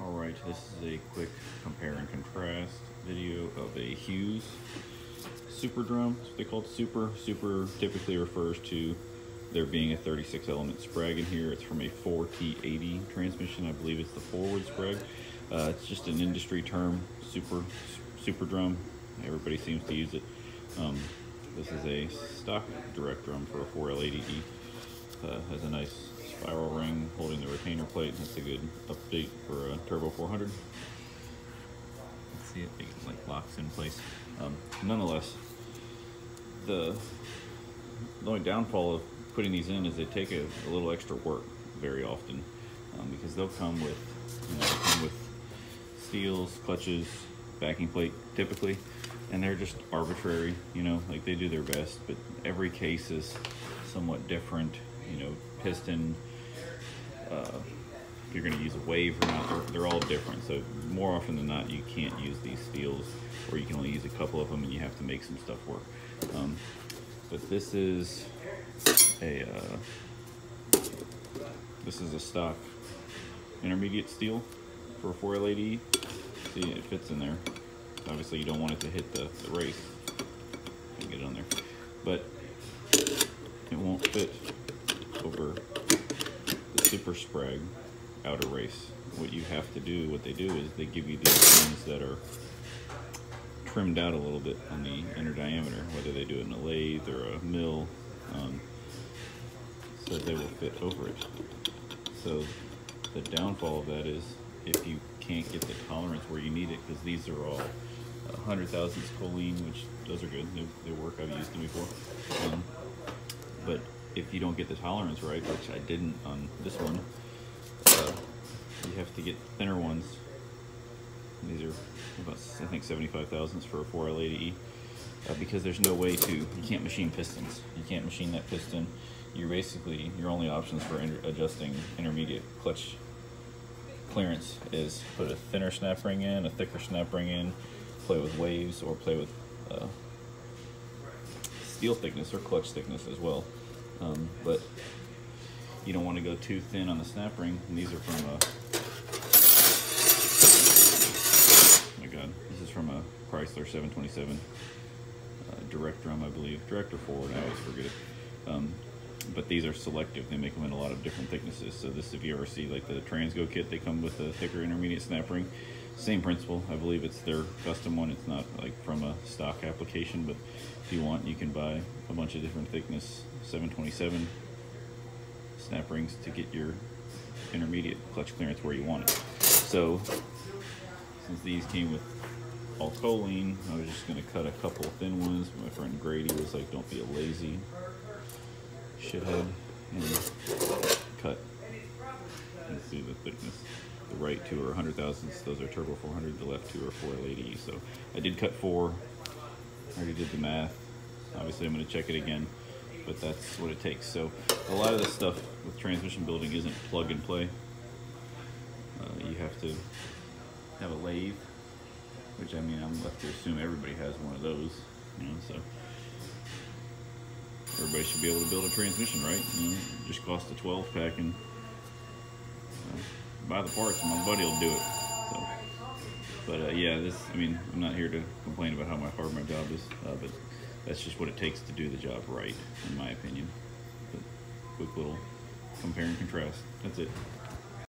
Alright, this is a quick compare and contrast video of a Hughes super drum. That's what they call it, super. Super typically refers to there being a 36 element sprag in here. It's from a 4T80 transmission. I believe it's the forward sprag. It's just an industry term, super drum. Everybody seems to use it. This is a stock direct drum for a 4L80E. Has a nice spiral ring holding the retainer plate. That's a good update for a Turbo 400. Let's see it, it like locks in place. Nonetheless, the only downfall of putting these in is they take a little extra work very often, because they'll come with steels, clutches, backing plate typically, and they're just arbitrary, like they do their best, but every case is somewhat different. Piston, if you're going to use a wave or not, they're all different. So more often than not, you can't use these steels, or you can only use a couple of them, and you have to make some stuff work. But this is a stock intermediate steel for a 4L80E. See, it fits in there. Obviously, you don't want it to hit the race. Get it on there, but it won't fit over the super sprag outer race. What you have to do, what they do is they give you these things that are trimmed out a little bit on the inner diameter, whether they do it in a lathe or a mill, so they will fit over it. So the downfall of that is if you can't get the tolerance where you need it, because these are all 100 thousandths choline, which those are good, they work, I've used them before. But if you don't get the tolerance right, which I didn't on this one, you have to get thinner ones. These are about, I think, 75 thousandths for a 4L80E, because there's no way to, you can't machine pistons. You can't machine that piston. Your only options for adjusting intermediate clutch clearance is put a thinner snap ring in, a thicker snap ring in, play with waves, or play with steel thickness or clutch thickness as well. But you don't want to go too thin on the snap ring. And these are from oh my god, this is from a Chrysler 727 direct drum, I believe. Direct or forward, I always forget it. But these are selective. They make them in a lot of different thicknesses. So this, if you ever see like the Transgo kit, they come with a thicker intermediate snap ring. Same principle. I believe it's their custom one. It's not like from a stock application, but if you want, you can buy a bunch of different thickness 727 snap rings to get your intermediate clutch clearance where you want it. So since these came with all choline, I was just going to cut a couple of thin ones. My friend Grady was like, don't be a lazy shithead, and cut. And see the thickness. The right two are 100 thousandths, those are Turbo 400, the left two are 4L80E. So I did cut 4, I already did the math. Obviously I'm going to check it again, but that's what it takes. So a lot of this stuff with transmission building isn't plug and play. You have to have a lathe, which I mean, I'm left to assume everybody has one of those, so everybody should be able to build a transmission, right? It just costs a 12 pack, and buy the parts and my buddy will do it. So, but yeah, I'm not here to complain about how hard my job is, but that's just what it takes to do the job right, in my opinion. But quick little compare and contrast. That's it.